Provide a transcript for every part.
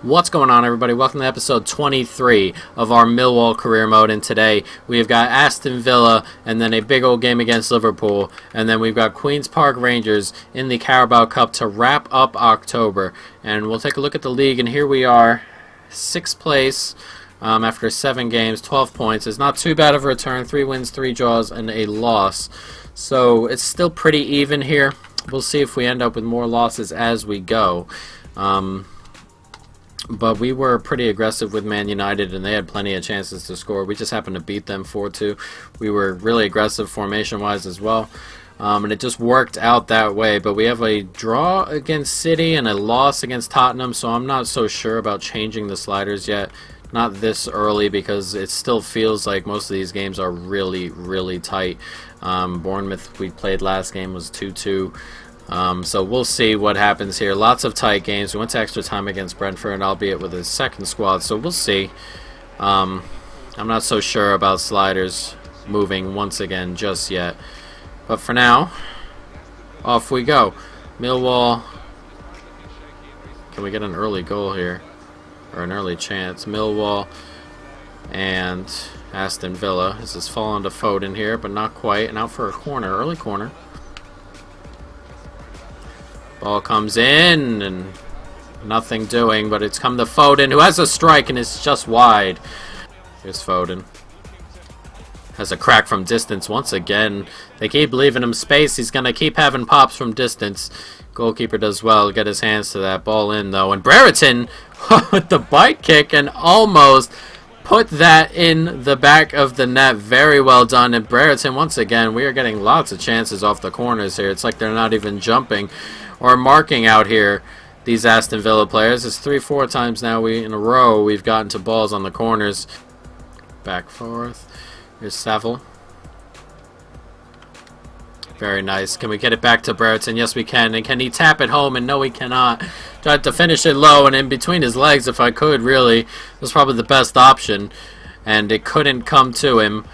What's going on, everybody? Welcome to episode 23 of our Millwall career mode, and today we've got Aston Villa and then a big old game against Liverpool, and then we've got Queen's Park Rangers in the Carabao Cup to wrap up October. And we'll take a look at the league, and here we are, 6th place after 7 games, 12 points. It's not too bad of a return, 3 wins, 3 draws, and a loss. So it's still pretty even here. We'll see if we end up with more losses as we go. But we were pretty aggressive with Man United, and they had plenty of chances to score. We just happened to beat them 4-2. We were really aggressive formation-wise as well, and it just worked out that way. But we have a draw against City and a loss against Tottenham, so I'm not so sure about changing the sliders yet. Not this early, because it still feels like most of these games are really, really tight. Bournemouth, we played last game, was 2-2. So we'll see what happens here. Lots of tight games. We went to extra time against Brentford, albeit with a second squad, so we'll see. I'm not so sure about sliders moving once again just yet. But for now, off we go. Millwall. Can we get an early goal here? Or an early chance. Millwall and Aston Villa. This is falling to Foden here, but not quite. And out for a corner. Early corner. Ball comes in, and nothing doing, but it's come to Foden, who has a strike, and it's just wide. Here's Foden. Has a crack from distance once again. They keep leaving him space. He's going to keep having pops from distance. Goalkeeper does well to get his hands to that. Ball in, though. And Brereton with the bike kick and almost put that in the back of the net. Very well done. And Brereton, once again, we are getting lots of chances off the corners here. It's like they're not even jumping or marking out here, these Aston Villa players. It's 3-4 times now in a row we've gotten to balls on the corners. Back forth. Here's Saville. Very nice. Can we get it back to Brereton? Yes, we can. And can he tap it home? And no, he cannot. Tried to finish it low and in between his legs, if I could, really. It was probably the best option. And it couldn't come to him.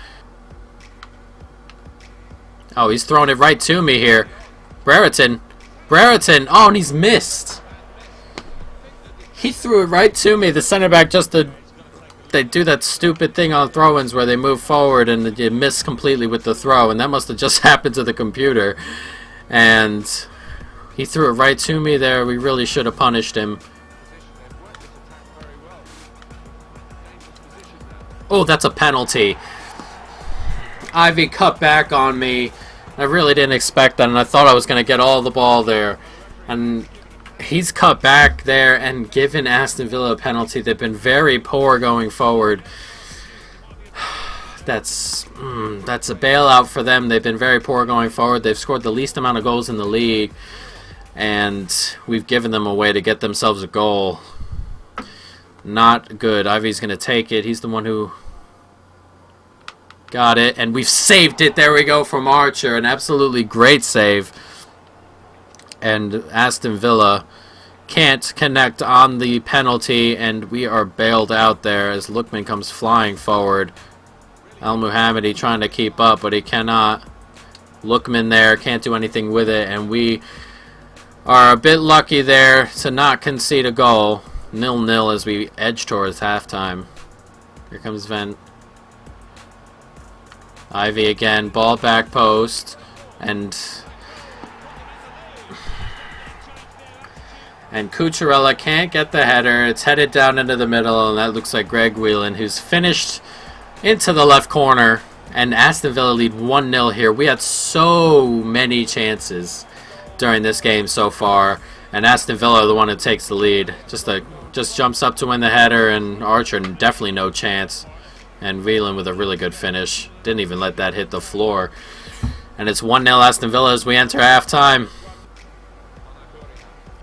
Oh, he's throwing it right to me here. Brereton. Oh, and he's missed. He threw it right to me. The center back they do that stupid thing on throw-ins where they move forward and you miss completely with the throw, and that must have just happened to the computer. And he threw it right to me there. We really should have punished him. Oh, that's a penalty. Ivy cut back on me. I really didn't expect that, and I thought I was going to get all the ball there. And he's cut back there and given Aston Villa a penalty. They've been very poor going forward. That's a bailout for them. They've been very poor going forward. They've scored the least amount of goals in the league, and we've given them a way to get themselves a goal. Not good. Ivy's going to take it. He's the one who got it, and we've saved it. There we go from Archer. An absolutely great save. And Aston Villa can't connect on the penalty, and we are bailed out there as Lookman comes flying forward. Al Muhammadi trying to keep up, but he cannot. Lookman there can't do anything with it, and we are a bit lucky there to not concede a goal. 0-0 as we edge towards halftime. Here comes Vent. Ivy again, ball back post, and Cucurella can't get the header. It's headed down into the middle, and that looks like Greg Whelan, who's finished into the left corner, and Aston Villa lead 1-0 here. We had so many chances during this game so far, and Aston Villa are the one who takes the lead. Just jumps up to win the header, and Archer definitely no chance. And Whelan with a really good finish. Didn't even let that hit the floor. And it's 1-0 Aston Villa as we enter halftime.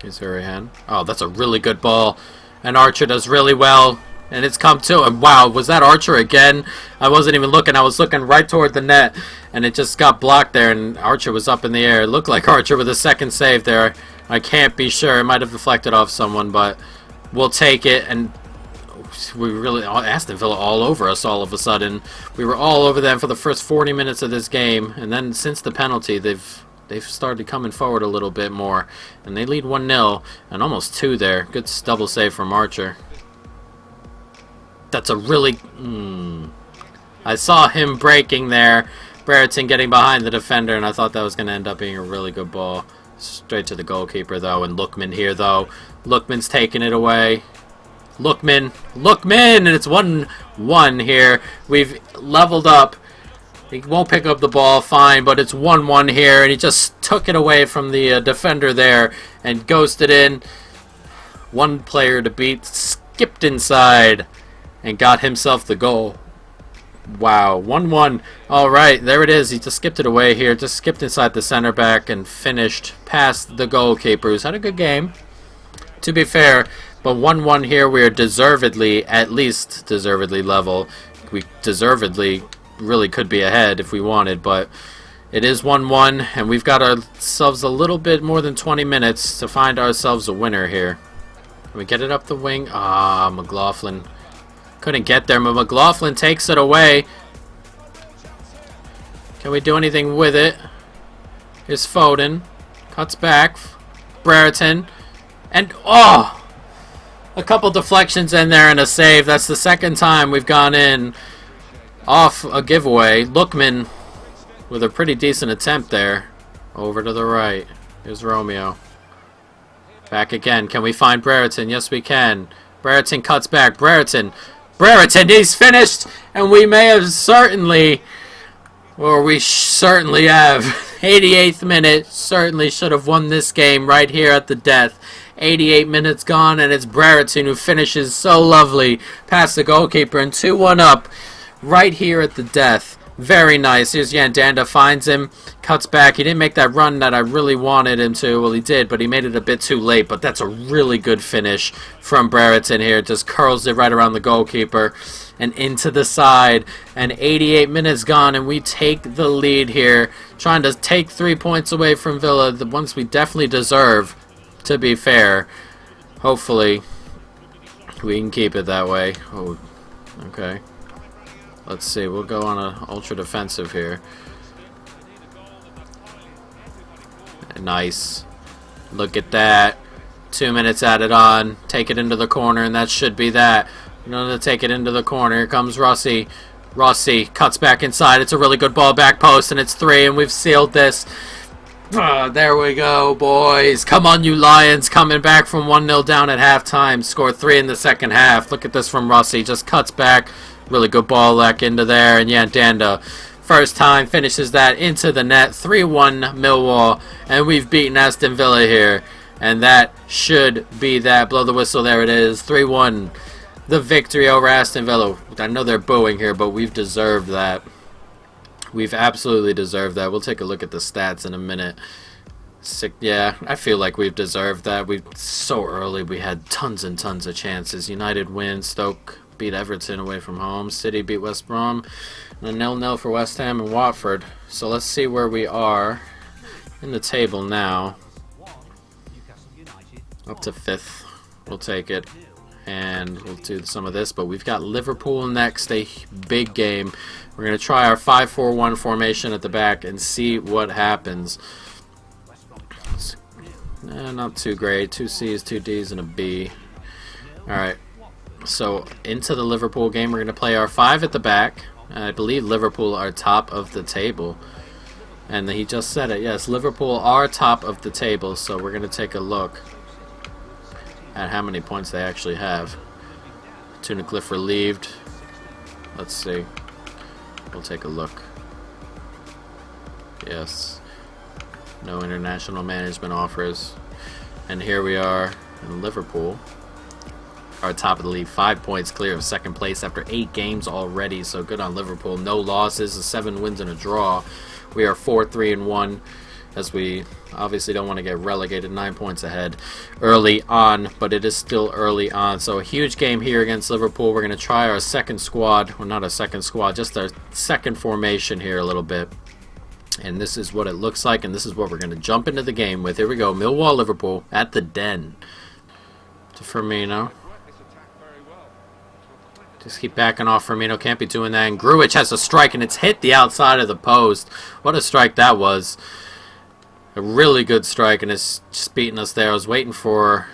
Here's Hurahan. Oh, that's a really good ball. And Archer does really well. And it's come to him. Wow, was that Archer again? I wasn't even looking. I was looking right toward the net. And it just got blocked there. And Archer was up in the air. It looked like Archer with a second save there. I can't be sure. It might have deflected off someone, but we'll take it. And we really, Aston Villa all over us all of a sudden. We were all over them for the first 40 minutes of this game, and then since the penalty, they've they've started coming forward a little bit more. And they lead 1-0 and almost 2 there. Good double save from Archer. That's a really... I saw him breaking there. Brereton getting behind the defender, and I thought that was going to end up being a really good ball. Straight to the goalkeeper, though, and Lookman here, though. Lookman's taking it away. Lookman, and it's 1-1 here. We've leveled up. He won't pick up the ball, fine, but it's 1-1 here, and he just took it away from the defender there and ghosted in. One player to beat, skipped inside, and got himself the goal. Wow, 1-1. All right, there it is. He just skipped it away here. Just skipped inside the center back and finished past the goalkeeper, who's had a good game, to be fair. But 1-1 here, we are deservedly, at least deservedly level. We deservedly really could be ahead if we wanted, but it is 1-1, and we've got ourselves a little bit more than 20 minutes to find ourselves a winner here. Can we get it up the wing? Ah, McLaughlin. Couldn't get there, but McLaughlin takes it away. Can we do anything with it? Here's Foden. Cuts back. Brereton. And, oh! A couple deflections in there and a save. That's the second time we've gone in off a giveaway. Lookman with a pretty decent attempt there. Over to the right. Here's Romeo. Back again. Can we find Brereton? Yes, we can. Brereton cuts back. Brereton, he's finished, and we may have certainly, or we certainly have, 88th minute, certainly should have won this game right here at the death. 88 minutes gone, and it's Brereton who finishes so lovely past the goalkeeper, and 2-1 up right here at the death. Very nice. Here's Yandanda, finds him, cuts back. He didn't make that run that I really wanted him to. Well, he did, but he made it a bit too late. But that's a really good finish from Brereton here. Just curls it right around the goalkeeper and into the side. And 88 minutes gone, and we take the lead here. Trying to take 3 points away from Villa, the ones we definitely deserve, to be fair. Hopefully, we can keep it that way. Oh, okay. Let's see, we'll go on a ultra defensive here. Nice. Look at that. 2 minutes added on. Take it into the corner, and that should be that. We're going to take it into the corner. Here comes Rossi. Rossi cuts back inside. It's a really good ball, back post, and it's 3, and we've sealed this. There we go, boys. Come on, you Lions. Coming back from 1-0 down at halftime. Score 3 in the second half. Look at this from Rossi. Just cuts back. Really good ball back into there, and Yandanda, first time, finishes that into the net. 3-1 Millwall, and we've beaten Aston Villa here, and that should be that. Blow the whistle, there it is. 3-1, the victory over Aston Villa. I know they're booing here, but we've deserved that. We've absolutely deserved that. We'll take a look at the stats in a minute. Yeah, I feel like we've deserved that. So early, we had tons and tons of chances. United win, Stoke beat Everton away from home. City beat West Brom. And a 0-0 for West Ham and Watford. So let's see where we are in the table now. Up to 5th. We'll take it. And we'll do some of this. But we've got Liverpool next. A big game. We're going to try our 5-4-1 formation at the back and see what happens. Not too great. 2 C's, 2 D's, and a B. Alright. So, into the Liverpool game, we're going to play our 5 at the back. I believe Liverpool are top of the table. And he just said it. Yes, Liverpool are top of the table. So, we're going to take a look at how many points they actually have. Tunnicliffe relieved. Let's see. We'll take a look. Yes. No international management offers. And here we are in Liverpool. Are top of the league, 5 points clear of second place after 8 games already. So good on Liverpool. No losses, 7 wins and a draw. We are 4-3-1, as we obviously don't want to get relegated. 9 points ahead early on, but it is still early on. So a huge game here against Liverpool. We're going to try our second squad, well, not a second squad, just our second formation here a little bit. And this is what it looks like, and this is what we're going to jump into the game with. Here we go, Millwall, Liverpool at the Den. To Firmino. Just keep backing off. Firmino can't be doing that. And Grujic has a strike, and it's hit the outside of the post. What a strike that was. A really good strike, and it's just beating us there. I was waiting for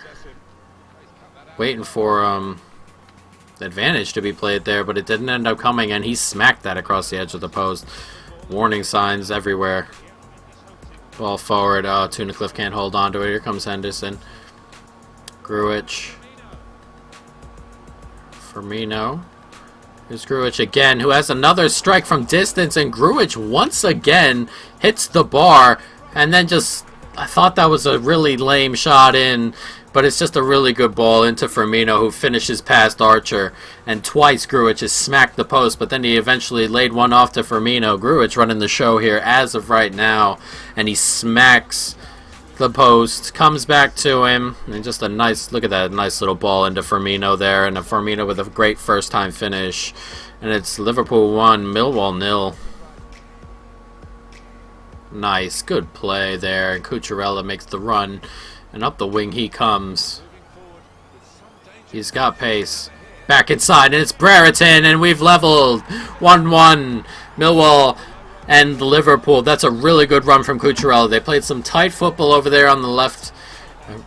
advantage to be played there, but it didn't end up coming, and he smacked that across the edge of the post. Warning signs everywhere. Ball forward. Tunnicliffe can't hold on to it. Here comes Henderson. Gruich. Firmino. Here's Gruich again, who has another strike from distance, and Gruich once again hits the bar, and then just, I thought that was a really lame shot in, but it's just a really good ball into Firmino, who finishes past Archer, and twice Gruich has smacked the post, but then he eventually laid one off to Firmino. Gruich running the show here as of right now, and he smacks the post, comes back to him, and just a nice, look at that, nice little ball into Firmino there, and a Firmino with a great first time finish. And it's Liverpool 1, Millwall 0. Nice, good play there, and Cucurella makes the run, and up the wing he comes. He's got pace. Back inside, and it's Brereton, and we've leveled 1-1. Millwall and Liverpool. That's a really good run from Cucurella. They played some tight football over there on the left,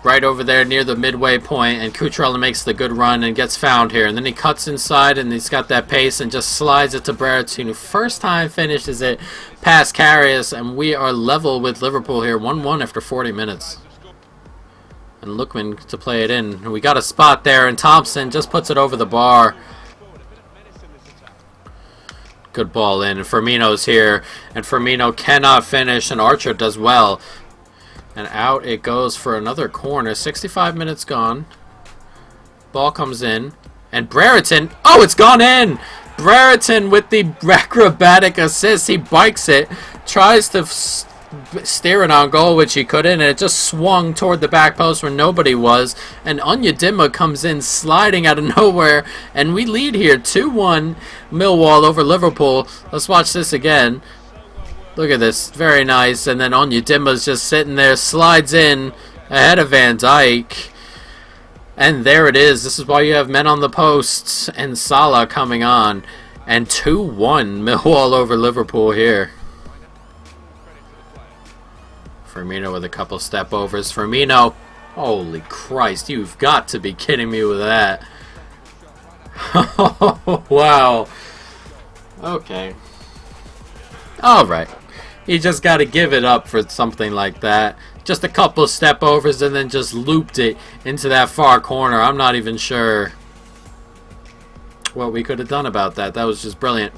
right over there near the midway point, and Cucurella makes the good run and gets found here. And then he cuts inside, and he's got that pace and just slides it to Brereton, who first time finishes it past Karius, and we are level with Liverpool here, 1-1 after 40 minutes. And Lookman to play it in. We got a spot there, and Thompson just puts it over the bar. Good ball in, and Firmino's here, and Firmino cannot finish, and Archer does well. And out it goes for another corner. 65 minutes gone. Ball comes in, and Brereton, oh, it's gone in! Brereton with the acrobatic assist. He bikes it, tries to steer it on goal, which he couldn't, and it just swung toward the back post where nobody was, and Onyedinma comes in sliding out of nowhere, and we lead here 2-1 Millwall over Liverpool. Let's watch this again. Look at this, very nice, and then Onyedinma's just sitting there, slides in ahead of Van Dijk, and there it is. This is why you have men on the posts, and Salah coming on, and 2-1 Millwall over Liverpool here. Firmino with a couple step overs. Firmino, holy Christ, you've got to be kidding me with that. Wow. Okay. Alright. You just got to give it up for something like that. Just a couple step overs and then just looped it into that far corner. I'm not even sure what we could have done about that. That was just brilliant.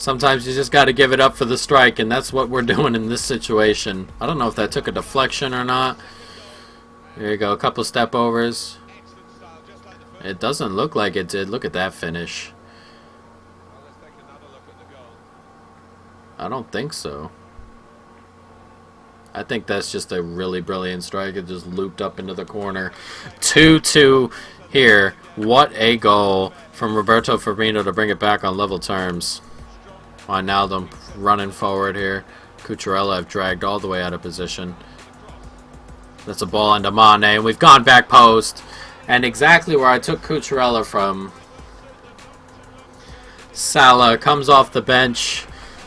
Sometimes you just got to give it up for the strike, and that's what we're doing in this situation. I don't know if that took a deflection or not. There you go, a couple step overs. It doesn't look like it did. Look at that finish. I don't think so. I think that's just a really brilliant strike. It just looped up into the corner. 2-2 here. What a goal from Roberto Firmino to bring it back on level terms. Wijnaldum running forward here. Cucurella have dragged all the way out of position. That's a ball into Mane, and we've gone back post. And exactly where I took Cucurella from. Salah comes off the bench,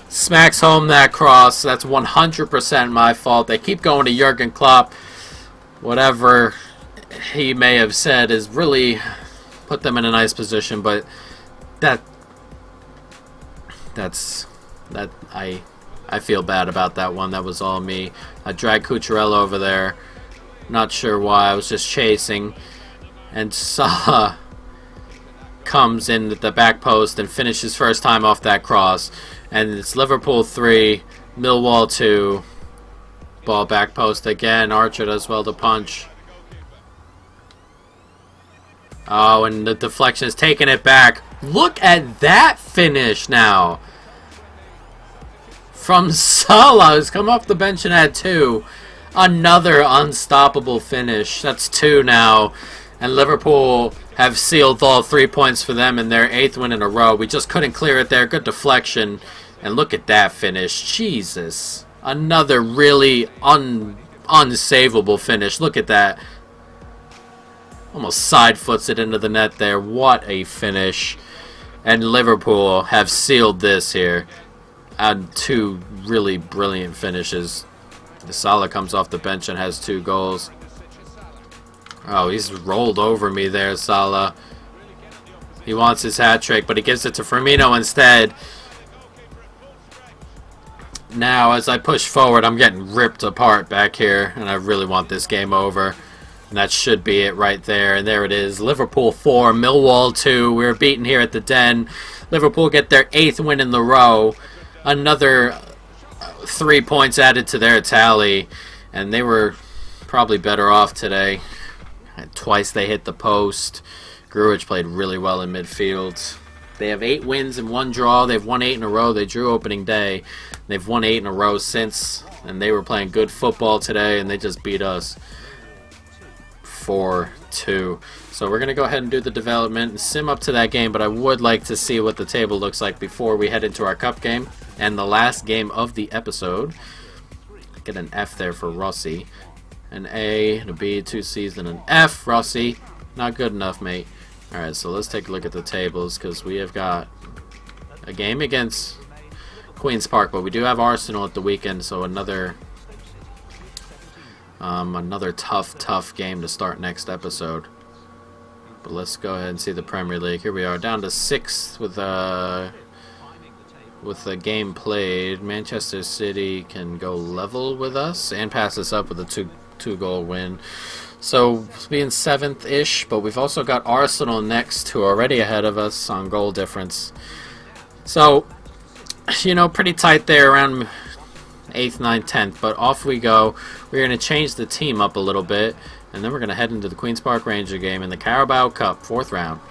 smacks home that cross. That's 100% my fault. They keep going to Jurgen Klopp. Whatever he may have said is really put them in a nice position, but I feel bad about that one. That was all me. I dragged Cucurella over there. Not sure why. I was just chasing. And Salah comes in at the back post and finishes first time off that cross. And it's Liverpool 3, Millwall 2. Ball back post again. Archer does well to punch. Oh, and the deflection is taking it back. Look at that finish now. From Salah, who's come off the bench and had 2. Another unstoppable finish. That's 2 now. And Liverpool have sealed all 3 points for them in their 8th win in a row. We just couldn't clear it there. Good deflection. And look at that finish. Jesus. Another really unsavable finish. Look at that. Almost side foots it into the net there. What a finish. And Liverpool have sealed this here. And 2 really brilliant finishes. Salah comes off the bench and has 2 goals. Oh, he's rolled over me there, Salah. He wants his hat trick, but he gives it to Firmino instead. Now, as I push forward, I'm getting ripped apart back here, and I really want this game over. And that should be it right there. And there it is. Liverpool 4, Millwall 2. We were beaten here at the Den. Liverpool get their 8th win in the row. Another 3 points added to their tally. And they were probably better off today. Twice they hit the post. Grujic played really well in midfield. They have 8 wins and 1 draw. They've won 8 in a row. They drew opening day. They've won 8 in a row since. And they were playing good football today, and they just beat us 4-2. So we're going to go ahead and do the development and sim up to that game, but I would like to see what the table looks like before we head into our cup game and the last game of the episode. Get an F there for Rossi. An A, and a B, 2 C's, and an F. Rossi, not good enough, mate. Alright, so let's take a look at the tables, because we have got a game against Queen's Park, but we do have Arsenal at the weekend, so another tough game to start next episode. But let's go ahead and see the Premier League. Here we are, down to 6th with the game played. Manchester City can go level with us and pass us up with a two-goal win. So being 7th-ish, but we've also got Arsenal next, who are already ahead of us on goal difference. So, you know, pretty tight there around 8th, 9th, 10th, but off we go. We're going to change the team up a little bit, and then we're going to head into the Queen's Park Ranger game in the Carabao Cup, 4th round.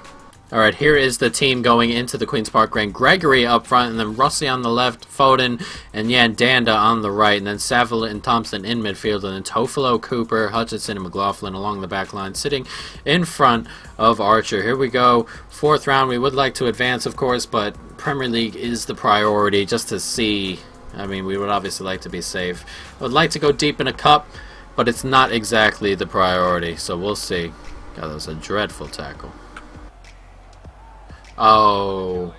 Alright, here is the team going into the Queen's Park Rain. Gregory up front, and then Rossi on the left, Foden, and Danda on the right, and then Saville and Thompson in midfield, and then Tofolo, Cooper, Hutchinson, and McLaughlin along the back line, sitting in front of Archer. Here we go, 4th round. We would like to advance, of course, but Premier League is the priority, just to see. I mean, we would obviously like to be safe. I would like to go deep in a cup, but it's not exactly the priority, so we'll see. God, that was a dreadful tackle. Oh,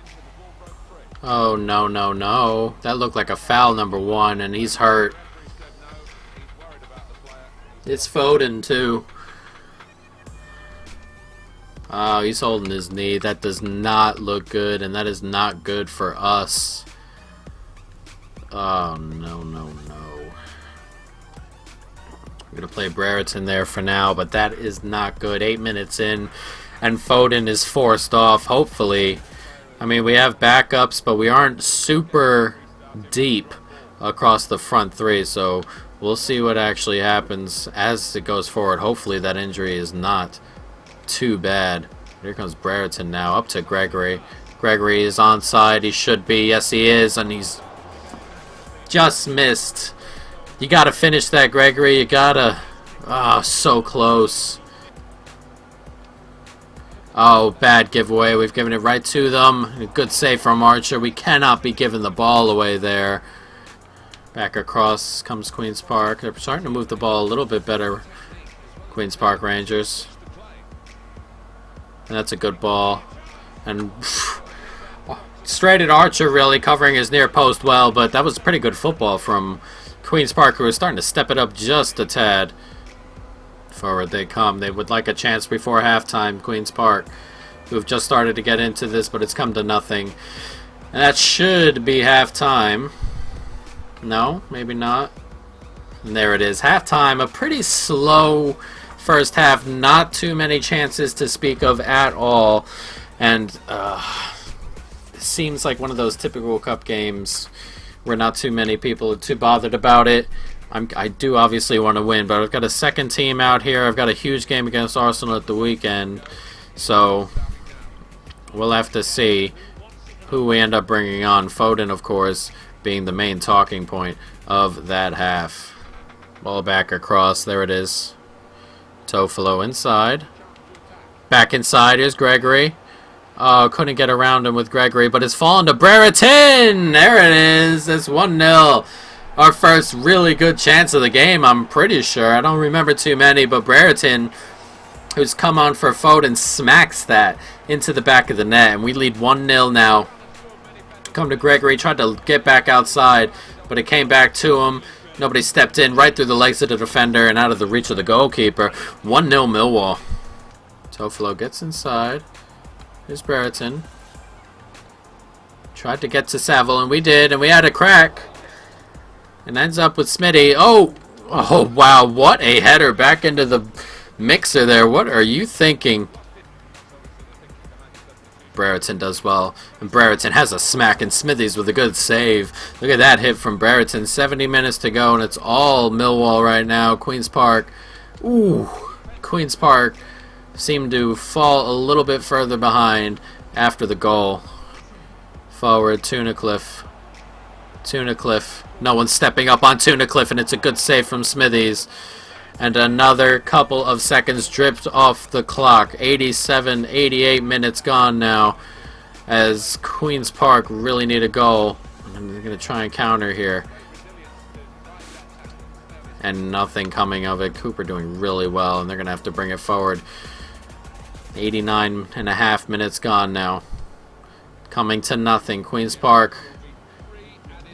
no. That looked like a foul, number 1, and he's hurt. It's Foden, too. Oh, he's holding his knee. That does not look good, and that is not good for us. Oh, no. I'm going to play Brereton there for now, but that is not good. 8 minutes in. And Foden is forced off, hopefully. I mean, we have backups, but we aren't super deep across the front 3, so we'll see what actually happens as it goes forward. Hopefully that injury is not too bad. Here comes Brereton now, up to Gregory. Gregory is onside, he should be. Yes, he is, and he's just missed. You gotta finish that, Gregory. You gotta. Ah, so close. Oh, bad giveaway. We've given it right to them. A good save from Archer. We cannot be giving the ball away there. Back across comes Queen's Park. They're starting to move the ball a little bit better, Queen's Park Rangers. And that's a good ball. And straight at Archer, really, covering his near post well. But that was pretty good football from Queen's Park, who is starting to step it up just a tad. Forward they come. They would like a chance before halftime. Queen's Park, who have just started to get into this, but it's come to nothing. And that should be halftime. No, maybe not. And there it is. Halftime. A pretty slow first half. Not too many chances to speak of at all. And it seems like one of those typical cup games where not too many people are too bothered about it. I do obviously want to win, but I've got a second team out here. I've got a huge game against Arsenal at the weekend. So we'll have to see who we end up bringing on. Foden, of course, being the main talking point of that half. Ball back across. There it is. Tofolo inside. Back inside. Here's Gregory. Oh, couldn't get around him with Gregory, but it's fallen to Brereton. There it is. It's 1-0. Our first really good chance of the game, I'm pretty sure. I don't remember too many, but Brereton, who's come on for Foden, smacks that into the back of the net. And we lead 1-0 now. Come to Gregory, tried to get back outside, but it came back to him. Nobody stepped in, right through the legs of the defender and out of the reach of the goalkeeper. 1-0 Millwall. Tofolo gets inside. Here's Brereton. Tried to get to Saville, and we did, and we had a crack. And ends up with Smitty. Oh, wow, what a header back into the mixer there. What are you thinking? Brereton does well, and Brereton has a smack, and Smithies with a good save. Look at that hit from Brereton. 70 minutes to go, and it's all Millwall right now. Queen's Park. Ooh, Queen's Park seemed to fall a little bit further behind after the goal. Forward, Tunnicliffe. Tunnicliffe. No one's stepping up on Tunnicliffe, and it's a good save from Smithies. And another couple of seconds dripped off the clock. 87, 88 minutes gone now, as Queen's Park really need a goal. And they're going to try and counter here. And nothing coming of it. Cooper doing really well, and they're going to have to bring it forward. 89 and a half minutes gone now. Coming to nothing. Queen's Park,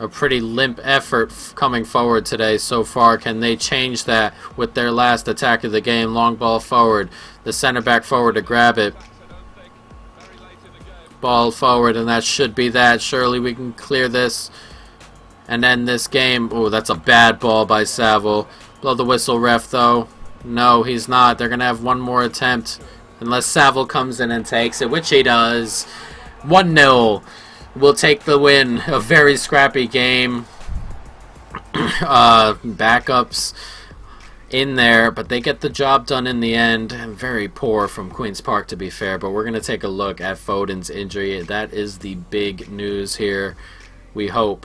a pretty limp effort coming forward today so far. Can they change that with their last attack of the game? Long ball forward. The center back forward to grab it. Ball forward, and that should be that. Surely we can clear this and end this game. Oh, that's a bad ball by Saville. Blow the whistle, ref, though. No, he's not. They're going to have one more attempt unless Saville comes in and takes it, which he does. 1-0. We'll take the win. A very scrappy game. Backups in there, but they get the job done in the end. Very poor from Queen's Park, to be fair, but we're going to take a look at Foden's injury. That is the big news here. We hope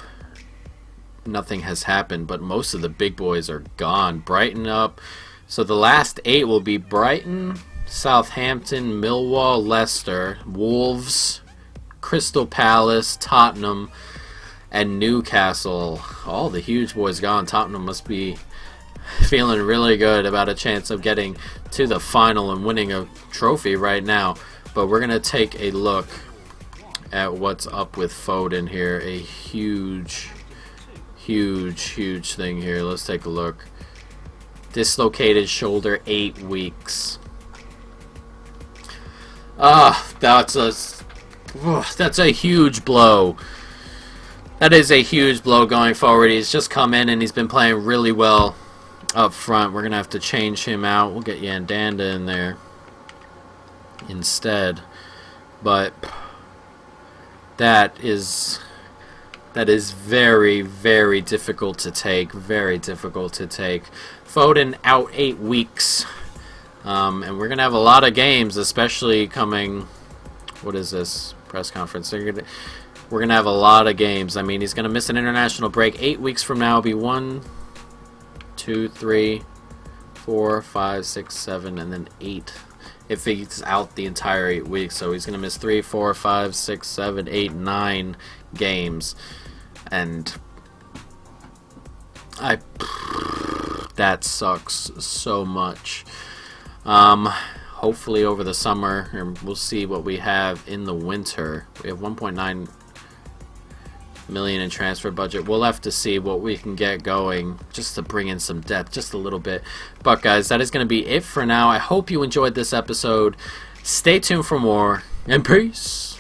nothing has happened, but most of the big boys are gone. Brighton up. So the last 8 will be Brighton, Southampton, Millwall, Leicester, Wolves, Crystal Palace, Tottenham, and Newcastle. All the huge boys gone. Tottenham must be feeling really good about a chance of getting to the final and winning a trophy right now. But we're going to take a look at what's up with Foden here. A huge thing here. Let's take a look. Dislocated shoulder, 8 weeks. That's a huge blow. That is a huge blow going forward. He's just come in and he's been playing really well up front. We're going to have to change him out. We'll get Yandanda in there instead. But that is very difficult to take. Very difficult to take. Foden out 8 weeks. And we're going to have a lot of games, especially coming... What is this? Press conference. We're going to have a lot of games. I mean, he's going to miss an international break. 8 weeks from now will be 1, 2, 3, 4, 5, 6, 7, and then 8. If he's out the entire 8 weeks. So he's going to miss 3, 4, 5, 6, 7, 8, 9 games. And that sucks so much. Hopefully over the summer, and we'll see what we have in the winter. We have 1.9 million in transfer budget. We'll have to see what we can get going just to bring in some depth, just a little bit. But guys, that is going to be it for now. I hope you enjoyed this episode. Stay tuned for more, and peace.